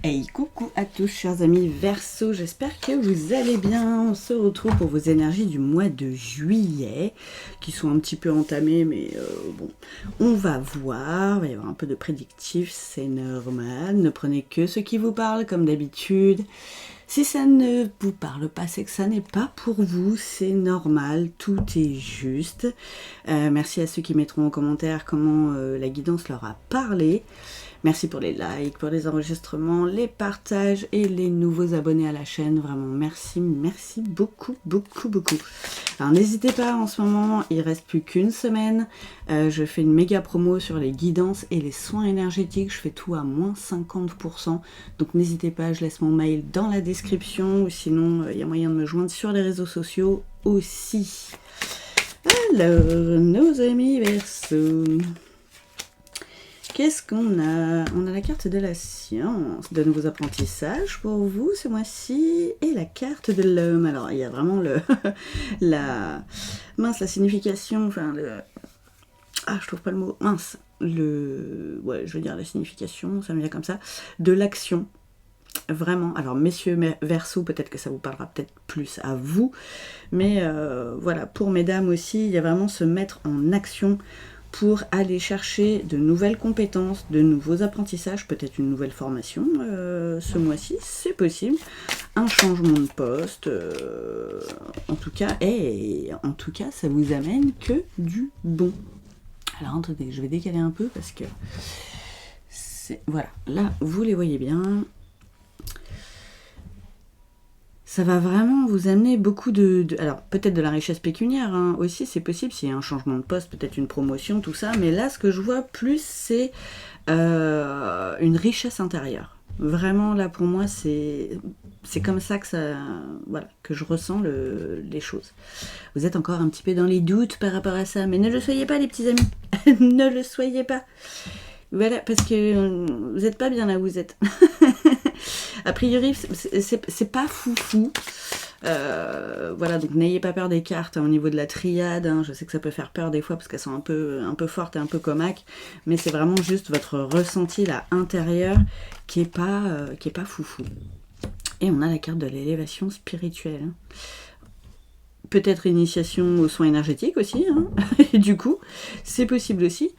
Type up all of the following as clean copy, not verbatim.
Hey, coucou à tous chers amis Verseau, j'espère que vous allez bien. On se retrouve pour vos énergies du mois de juillet, qui sont un petit peu entamées, mais bon, on va voir, il va y avoir un peu de prédictif, c'est normal. Ne prenez que ce qui vous parle comme d'habitude. Si ça ne vous parle pas, c'est que ça n'est pas pour vous, c'est normal, tout est juste. Merci à ceux qui mettront en commentaire comment la guidance leur a parlé. Merci pour les likes, pour les enregistrements, les partages et les nouveaux abonnés à la chaîne. Vraiment, merci, merci beaucoup, beaucoup, beaucoup. Alors n'hésitez pas, en ce moment, il ne reste plus qu'une semaine. Je fais une méga promo sur les guidances et les soins énergétiques. Je fais tout à moins 50%. Donc n'hésitez pas, je laisse mon mail dans la description. Ou sinon, il y a moyen de me joindre sur les réseaux sociaux aussi. Alors, nos amis Verseau. Qu'est-ce qu'on a? On a la carte de la science, de nouveaux apprentissages pour vous ce mois-ci, et la carte de l'homme. Alors, il y a vraiment la signification, enfin, je trouve pas le mot, ouais, je veux dire la signification, ça me vient comme ça, de l'action. Vraiment, alors messieurs Verseau, peut-être que ça vous parlera peut-être plus à vous, mais voilà, pour mesdames aussi, il y a vraiment se mettre en action pour aller chercher de nouvelles compétences, de nouveaux apprentissages, peut-être une nouvelle formation ce mois-ci, c'est possible, un changement de poste, en tout cas, ça vous amène que du bon. Alors attendez, je vais décaler un peu parce que voilà, là vous les voyez bien. Ça va vraiment vous amener beaucoup alors peut-être de la richesse pécuniaire hein, aussi, c'est possible s'il y a un changement de poste, peut-être une promotion, tout ça, mais là ce que je vois plus c'est une richesse intérieure. Vraiment là pour moi c'est comme ça que que je ressens les choses. Vous êtes encore un petit peu dans les doutes par rapport à ça, mais ne le soyez pas les petits amis, ne le soyez pas. Voilà, parce que vous n'êtes pas bien là où vous êtes. A priori, c'est pas foufou. Voilà, donc n'ayez pas peur des cartes hein, au niveau de la triade. Hein, je sais que ça peut faire peur des fois parce qu'elles sont un peu fortes et un peu comaques, mais c'est vraiment juste votre ressenti là intérieur qui est pas foufou. Et on a la carte de l'élévation spirituelle. Hein. Peut-être initiation aux soins énergétiques aussi, hein. Et du coup, c'est possible aussi.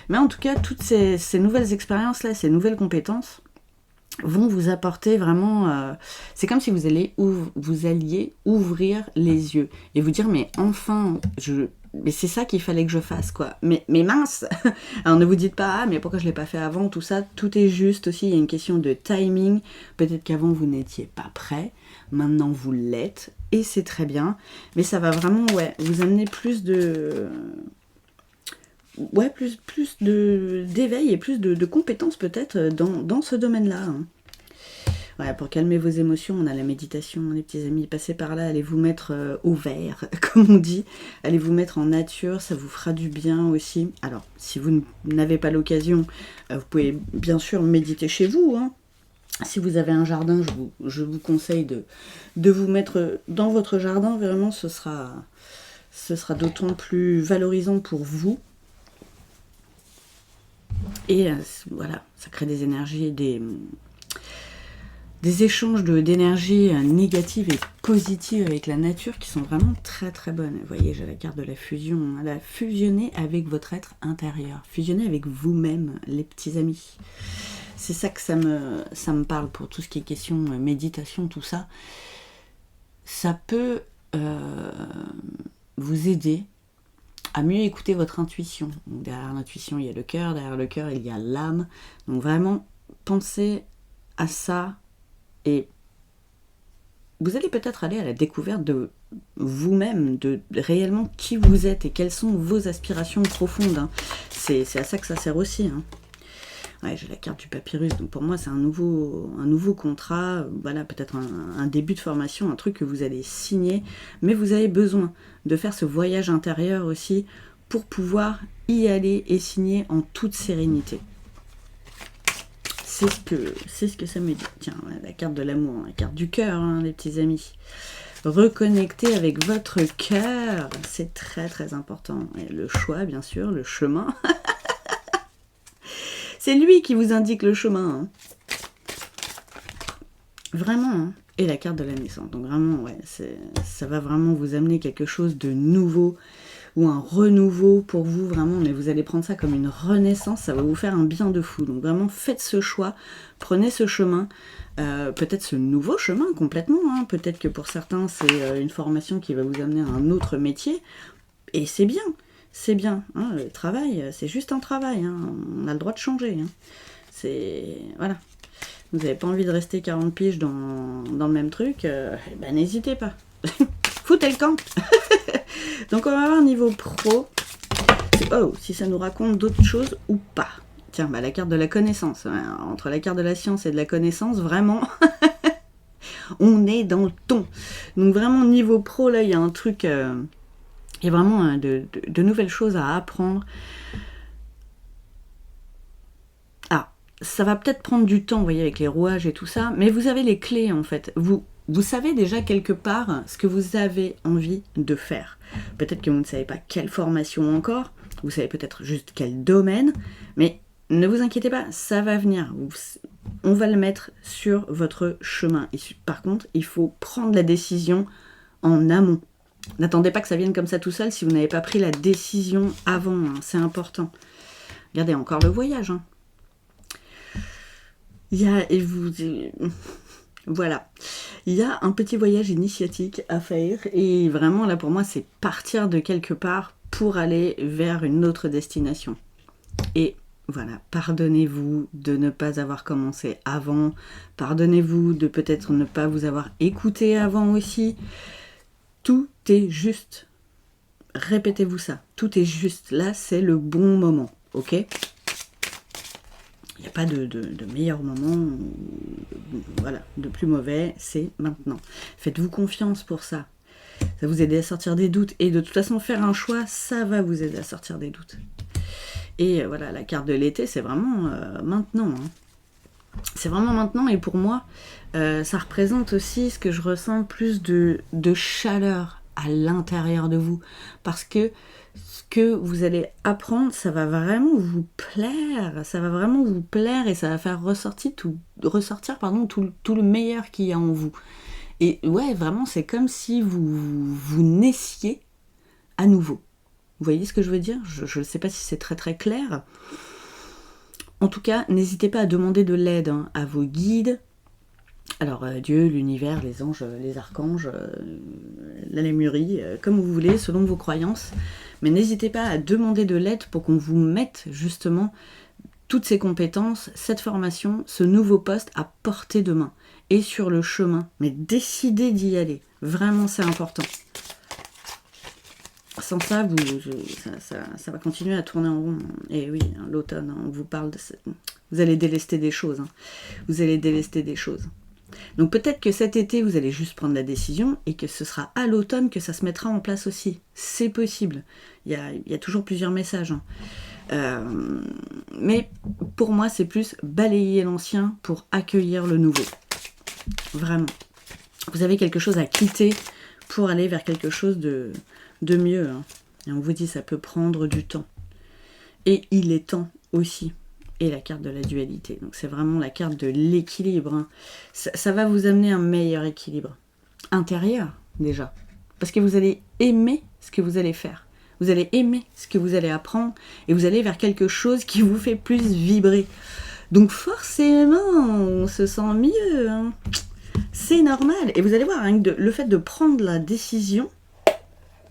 Mais en tout cas, toutes ces nouvelles expériences-là, ces nouvelles compétences vont vous apporter vraiment... c'est comme si vous alliez ouvrir les yeux et vous dire, mais enfin, mais c'est ça qu'il fallait que je fasse, quoi. Mais mince. Alors ne vous dites pas, ah, mais pourquoi je ne l'ai pas fait avant, tout ça, tout est juste aussi, il y a une question de timing. Peut-être qu'avant, vous n'étiez pas prêt, maintenant vous l'êtes, et c'est très bien. Mais ça va vraiment, vous amener plus de... plus d'éveil et plus de compétences peut-être dans ce domaine-là. Hein. Voilà, pour calmer vos émotions, on a la méditation, les petits amis, passez par là, allez vous mettre au vert, comme on dit, allez vous mettre en nature, ça vous fera du bien aussi. Alors, si vous n'avez pas l'occasion, vous pouvez bien sûr méditer chez vous, hein. Si vous avez un jardin, je vous conseille de vous mettre dans votre jardin, vraiment, ce sera d'autant plus valorisant pour vous. Et voilà, ça crée des énergies, des échanges d'énergie négative et positive avec la nature qui sont vraiment très très bonnes. Vous voyez, j'ai la carte de la fusion. Hein, fusionner avec votre être intérieur. Fusionner avec vous-même, les petits amis. C'est ça que ça me parle pour tout ce qui est question méditation, tout ça. Ça peut vous aider à mieux écouter votre intuition. Donc, derrière l'intuition, il y a le cœur. Derrière le cœur, il y a l'âme. Donc vraiment, pensez à ça. Et vous allez peut-être aller à la découverte de vous-même, de réellement qui vous êtes et quelles sont vos aspirations profondes. Hein. C'est à ça que ça sert aussi. Hein. Ouais, j'ai la carte du papyrus, donc pour moi c'est un nouveau contrat, voilà, peut-être un début de formation, un truc que vous allez signer, mais vous avez besoin de faire ce voyage intérieur aussi pour pouvoir y aller et signer en toute sérénité. C'est ce que ça me dit. Tiens, la carte de l'amour, la carte du cœur, hein, les petits amis. Reconnecter avec votre cœur, c'est très très important. Et le choix, bien sûr, le chemin. C'est lui qui vous indique le chemin. Hein. Vraiment, hein. Et la carte de la naissance. Donc vraiment, ouais, ça va vraiment vous amener quelque chose de nouveau ou un renouveau pour vous, vraiment. Mais vous allez prendre ça comme une renaissance, ça va vous faire un bien de fou. Donc vraiment, faites ce choix, prenez ce chemin, peut-être ce nouveau chemin complètement. Hein. Peut-être que pour certains, c'est une formation qui va vous amener à un autre métier. Et c'est bien. C'est bien. Hein. Le travail, c'est juste un travail. Hein. On a le droit de changer. Hein. C'est... Voilà. Vous n'avez pas envie de rester 40 piges dans le même truc, ben n'hésitez pas. Foutez le camp. Donc on va voir niveau pro. Oh, si ça nous raconte d'autres choses ou pas. Tiens, bah, la carte de la connaissance. Entre la carte de la science et de la connaissance, vraiment, on est dans le ton. Donc vraiment, niveau pro, là, il y a un truc... il y a vraiment de nouvelles choses à apprendre. Ça va peut-être prendre du temps, vous voyez, avec les rouages et tout ça, mais vous avez les clés, en fait. Vous savez déjà quelque part ce que vous avez envie de faire. Peut-être que vous ne savez pas quelle formation encore, vous savez peut-être juste quel domaine, mais ne vous inquiétez pas, ça va venir. On va le mettre sur votre chemin. Et par contre, il faut prendre la décision en amont. N'attendez pas que ça vienne comme ça tout seul si vous n'avez pas pris la décision avant, hein, c'est important. Regardez, encore le voyage, hein. Voilà, il y a un petit voyage initiatique à faire et vraiment là pour moi c'est partir de quelque part pour aller vers une autre destination. Et voilà, pardonnez-vous de ne pas avoir commencé avant, pardonnez-vous de peut-être ne pas vous avoir écouté avant aussi. Tout est juste. Répétez-vous ça, tout est juste. Là c'est le bon moment, ok ? Il n'y a pas de meilleur moment, voilà, de plus mauvais, c'est maintenant. Faites-vous confiance pour ça. Ça va vous aider à sortir des doutes. Et de toute façon, faire un choix, ça va vous aider à sortir des doutes. Et voilà, la carte de l'été, c'est vraiment maintenant. Hein. C'est vraiment maintenant. Et pour moi, ça représente aussi ce que je ressens, plus de chaleur à l'intérieur de vous. Parce que ce que vous allez apprendre, ça va vraiment vous plaire, et ça va faire ressortir tout le meilleur qu'il y a en vous. Et ouais, vraiment, c'est comme si vous naissiez à nouveau. Vous voyez ce que je veux dire ? Je ne sais pas si c'est très très clair. En tout cas, n'hésitez pas à demander de l'aide à vos guides. Alors, Dieu, l'univers, les anges, les archanges, la lémurie, comme vous voulez, selon vos croyances. Mais n'hésitez pas à demander de l'aide pour qu'on vous mette justement toutes ces compétences, cette formation, ce nouveau poste à portée de main et sur le chemin. Mais décidez d'y aller. Vraiment, c'est important. Sans ça, ça va continuer à tourner en rond. Et oui, l'automne, on vous parle de ça. Vous allez délester des choses. Vous allez délester des choses. Donc peut-être que cet été, vous allez juste prendre la décision et que ce sera à l'automne que ça se mettra en place aussi. C'est possible. Il y a toujours plusieurs messages. Mais pour moi, c'est plus balayer l'ancien pour accueillir le nouveau. Vraiment. Vous avez quelque chose à quitter pour aller vers quelque chose de mieux. Et on vous dit, ça peut prendre du temps. Et il est temps aussi. Et la carte de la dualité. Donc c'est vraiment la carte de l'équilibre. Ça va vous amener un meilleur équilibre. Intérieur, déjà. Parce que vous allez aimer ce que vous allez faire. Vous allez aimer ce que vous allez apprendre. Et vous allez vers quelque chose qui vous fait plus vibrer. Donc forcément, on se sent mieux. C'est normal. Et vous allez voir, le fait de prendre la décision,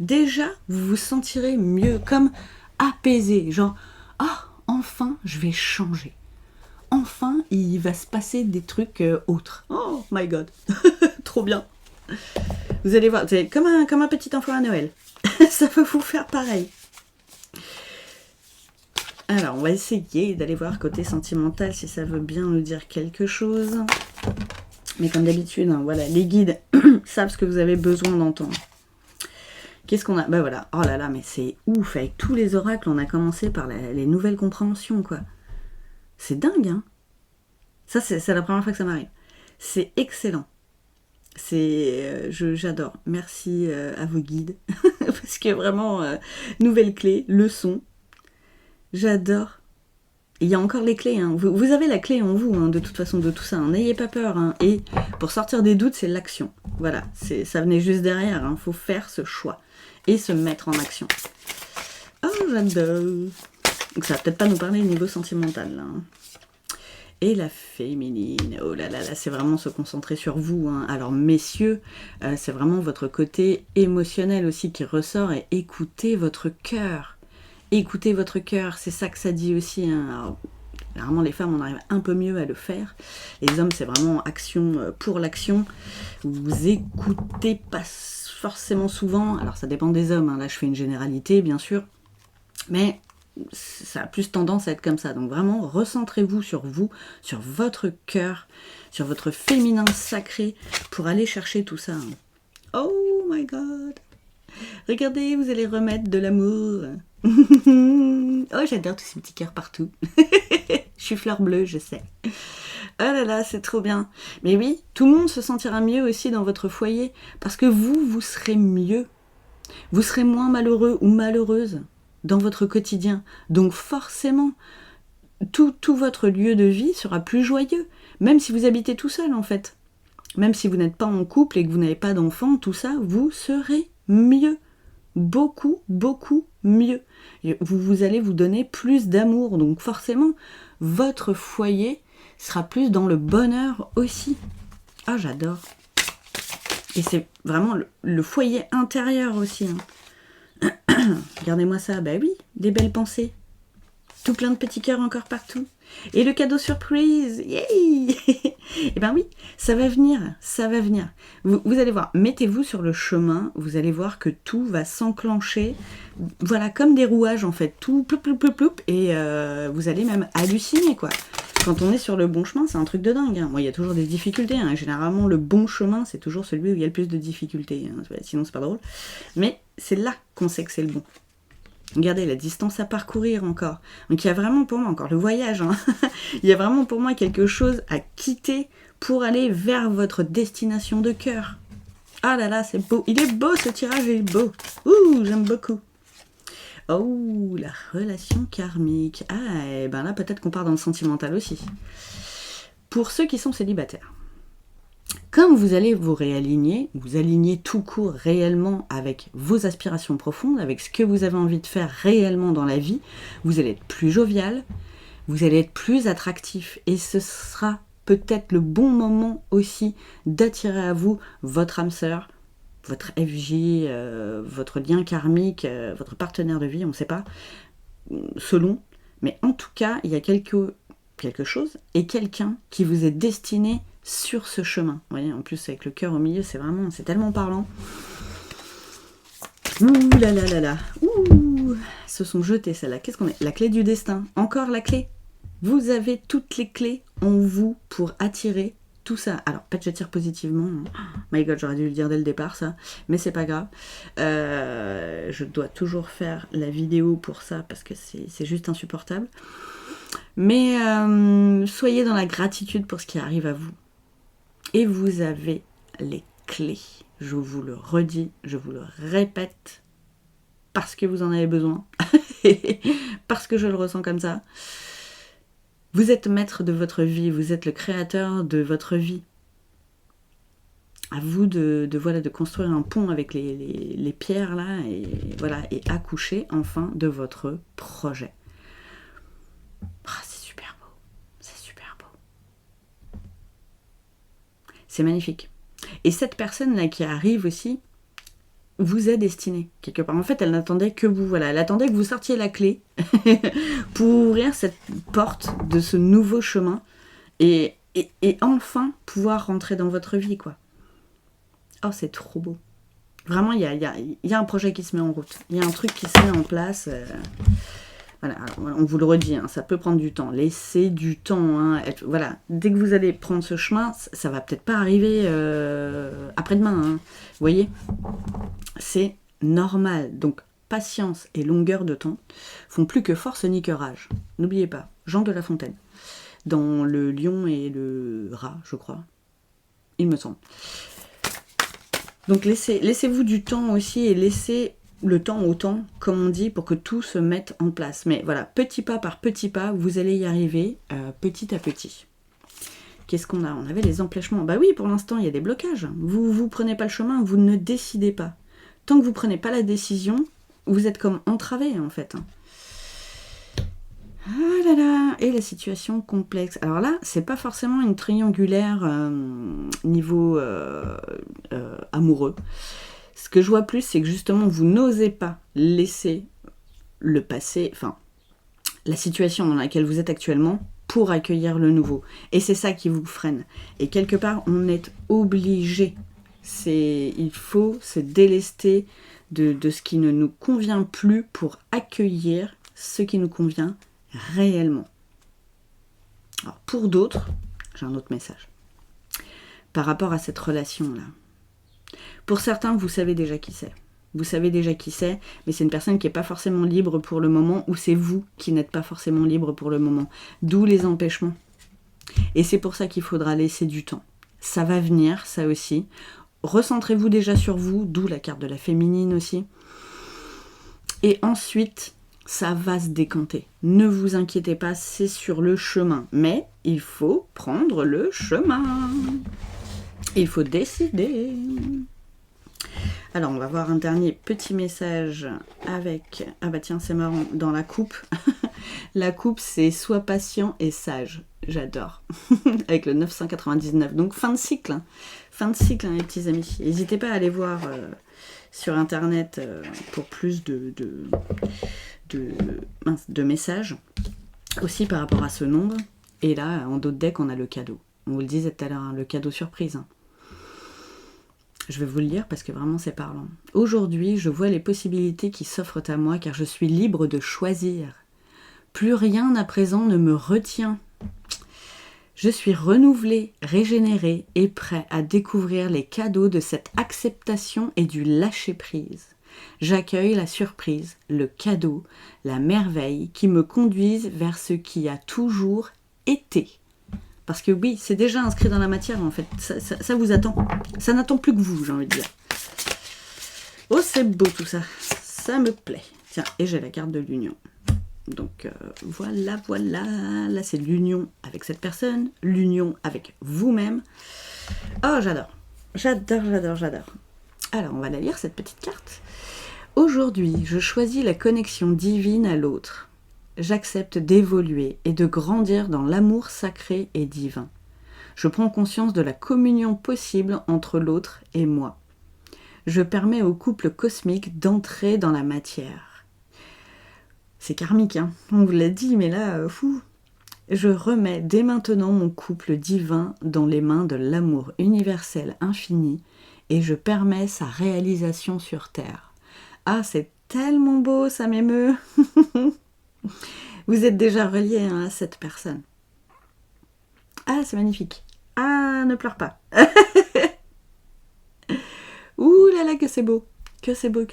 déjà, vous vous sentirez mieux. Comme apaisé. Genre, enfin, je vais changer. Enfin, il va se passer des trucs autres. Oh my god. Trop bien. Vous allez voir, c'est comme un petit enfant à Noël. Ça va vous faire pareil. Alors, on va essayer d'aller voir côté sentimental si ça veut bien nous dire quelque chose. Mais comme d'habitude, voilà, les guides savent ce que vous avez besoin d'entendre. Qu'est-ce qu'on a ? Ben voilà, oh là là, mais c'est ouf, avec tous les oracles, on a commencé par les nouvelles compréhensions, quoi. C'est dingue, hein. Ça, c'est la première fois que ça m'arrive. C'est excellent. J'adore. Merci à vos guides. Parce que vraiment, nouvelle clé, leçon. J'adore. Il y a encore les clés, hein. Vous avez la clé en vous, de toute façon, de tout ça. N'ayez pas peur, hein. Et Pour sortir des doutes, c'est l'action. Voilà, ça venait juste derrière. Il faut faire ce choix et se mettre en action. Oh, j'adore. Donc ça va peut-être pas nous parler au niveau sentimental, là. Et la féminine, oh là là, là c'est vraiment se concentrer sur vous. Hein. Alors messieurs, c'est vraiment votre côté émotionnel aussi qui ressort et écoutez votre cœur. Écoutez votre cœur, c'est ça que ça dit aussi. Hein. Alors, généralement les femmes, on arrive un peu mieux à le faire. Les hommes, c'est vraiment action pour l'action. Vous écoutez pas forcément souvent. Alors ça dépend des hommes, hein. Là je fais une généralité bien sûr. Mais ça a plus tendance à être comme ça. Donc vraiment, recentrez-vous, sur votre cœur, sur votre féminin sacré pour aller chercher tout ça. Oh my god! Regardez, vous allez remettre de l'amour. Oh, j'adore tous ces petits cœurs partout. Je suis fleur bleue, je sais. Oh là là, c'est trop bien. Mais oui, tout le monde se sentira mieux aussi dans votre foyer parce que vous serez mieux. Vous serez moins malheureux ou malheureuse dans votre quotidien. Donc forcément, tout votre lieu de vie sera plus joyeux, même si vous habitez tout seul en fait. Même si vous n'êtes pas en couple et que vous n'avez pas d'enfants, tout ça, vous serez mieux. Beaucoup, beaucoup mieux. Vous allez vous donner plus d'amour, donc forcément, votre foyer sera plus dans le bonheur aussi. Ah, j'adore. Et c'est vraiment le foyer intérieur aussi, hein. Regardez-moi ça, bah oui, des belles pensées. Tout plein de petits cœurs encore partout. Et le cadeau surprise, yay. Et ben oui, ça va venir, ça va venir. Vous allez voir, mettez-vous sur le chemin, vous allez voir que tout va s'enclencher. Voilà, comme des rouages en fait, tout ploup ploup ploup ploup. Et vous allez même halluciner quoi. Quand on est sur le bon chemin, c'est un truc de dingue. Hein. Bon, il y a toujours des difficultés. Hein. Généralement, le bon chemin, c'est toujours celui où il y a le plus de difficultés. Hein. Sinon, c'est pas drôle. Mais c'est là qu'on sait que c'est le bon. Regardez la distance à parcourir encore. Donc il y a vraiment pour moi encore le voyage. Hein. Il y a vraiment pour moi quelque chose à quitter pour aller vers votre destination de cœur. Ah là là, c'est beau. Il est beau ce tirage, il est beau. Ouh, j'aime beaucoup. Oh, la relation karmique. Ah, et ben là, peut-être qu'on part dans le sentimental aussi. Pour ceux qui sont célibataires, quand vous allez vous réaligner, vous aligner tout court réellement avec vos aspirations profondes, avec ce que vous avez envie de faire réellement dans la vie, vous allez être plus jovial, vous allez être plus attractif et ce sera peut-être le bon moment aussi d'attirer à vous votre âme sœur, votre FJ, votre lien karmique, votre partenaire de vie, on ne sait pas, selon. Mais en tout cas, il y a quelque chose et quelqu'un qui vous est destiné sur ce chemin. Vous voyez, en plus avec le cœur au milieu, c'est tellement parlant. Ouh là là là là. Ouh, se sont jetés celles-là. Qu'est-ce qu'on est? La clé du destin. Encore la clé. Vous avez toutes les clés en vous pour attirer tout ça. Alors, peut-être je tire positivement. Hein. Oh my god, j'aurais dû le dire dès le départ, ça. Mais c'est pas grave. Je dois toujours faire la vidéo pour ça parce que c'est juste insupportable. Mais soyez dans la gratitude pour ce qui arrive à vous. Et vous avez les clés. Je vous le redis, je vous le répète, parce que vous en avez besoin, parce que je le ressens comme ça. Vous êtes maître de votre vie, vous êtes le créateur de votre vie. À vous de construire un pont avec les pierres là, et accoucher enfin de votre projet. Ah, c'est super beau, c'est super beau. C'est magnifique. Et cette personne-là qui arrive aussi, vous est destinée, quelque part. En fait, elle n'attendait que vous, voilà. Elle attendait que vous sortiez la clé pour ouvrir cette porte de ce nouveau chemin et enfin pouvoir rentrer dans votre vie, quoi. Oh, c'est trop beau. Vraiment, il y a un projet qui se met en route. Il y a un truc qui se met en place. Voilà, alors, on vous le redit, hein, ça peut prendre du temps. Laissez du temps. Hein, voilà, dès que vous allez prendre ce chemin, ça va peut-être pas arriver après-demain. Hein, vous voyez, c'est normal. Donc, patience et longueur de temps font plus que force ni que rage. N'oubliez pas, Jean de La Fontaine, dans Le Lion et le Rat, je crois, il me semble. Donc, laissez-vous du temps aussi et laissez le temps au temps, comme on dit, pour que tout se mette en place. Mais voilà, petit pas par petit pas, vous allez y arriver petit à petit. qu'est-ce qu'on a? On avait les empêchements. Bah oui, pour l'instant, il y a des blocages. Vous prenez pas le chemin, vous ne décidez pas. Tant que vous prenez pas la décision, vous êtes comme entravé, en fait. Ah là là, et la situation complexe. Alors là, c'est pas forcément une triangulaire niveau amoureux. Ce que je vois plus, c'est que justement, vous n'osez pas laisser le passé, enfin, la situation dans laquelle vous êtes actuellement pour accueillir le nouveau. Et c'est ça qui vous freine. Et quelque part, on est obligé. Il faut se délester de ce qui ne nous convient plus pour accueillir ce qui nous convient réellement. Alors, pour d'autres, j'ai un autre message. Par rapport à cette relation-là. Pour certains, vous savez déjà qui c'est. Vous savez déjà qui c'est, mais c'est une personne qui n'est pas forcément libre pour le moment, ou c'est vous qui n'êtes pas forcément libre pour le moment. D'où les empêchements. Et c'est pour ça qu'il faudra laisser du temps. Ça va venir, ça aussi. Recentrez-vous déjà sur vous, d'où la carte de la féminine aussi. Et ensuite, ça va se décanter. Ne vous inquiétez pas, c'est sur le chemin. Mais il faut prendre le chemin. Il faut décider. Alors, on va voir un dernier petit message avec... Ah bah tiens, c'est marrant, dans la coupe. La coupe, c'est « Sois patient et sage ». J'adore. Avec le 999. Donc, fin de cycle. Fin de cycle, hein, les petits amis. N'hésitez pas à aller voir sur Internet pour plus de messages. Aussi par rapport à ce nombre. Et là, en dos de deck, on a le cadeau. On vous le disait tout à l'heure, hein, le cadeau surprise. Hein. Je vais vous le lire parce que vraiment c'est parlant. Aujourd'hui, je vois les possibilités qui s'offrent à moi car je suis libre de choisir. Plus rien à présent ne me retient. Je suis renouvelé, régénéré et prêt à découvrir les cadeaux de cette acceptation et du lâcher-prise. J'accueille la surprise, le cadeau, la merveille qui me conduisent vers ce qui a toujours été. Parce que oui, c'est déjà inscrit dans la matière en fait, ça vous attend. Ça n'attend plus que vous, j'ai envie de dire. Oh, c'est beau tout ça, ça me plaît. Tiens, et j'ai la carte de l'union. Donc voilà, là c'est l'union avec cette personne, l'union avec vous-même. Oh, j'adore. Alors, on va la lire cette petite carte. Aujourd'hui, je choisis la connexion divine à l'autre. J'accepte d'évoluer et de grandir dans l'amour sacré et divin. Je prends conscience de la communion possible entre l'autre et moi. Je permets au couple cosmique d'entrer dans la matière. C'est karmique, hein, on vous l'a dit, mais là, fou. Je remets dès maintenant mon couple divin dans les mains de l'amour universel infini et je permets sa réalisation sur Terre. Ah, c'est tellement beau, ça m'émeut. Vous êtes déjà relié à cette personne. Ah, c'est magnifique. Ah, ne pleure pas. Ouh là là, que c'est beau. Que c'est beau.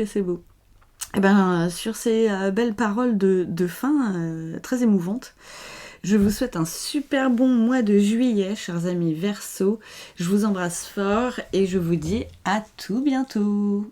Eh ben, sur ces belles paroles de fin, très émouvantes, je vous souhaite un super bon mois de juillet, chers amis Verseaux. Je vous embrasse fort et je vous dis à tout bientôt.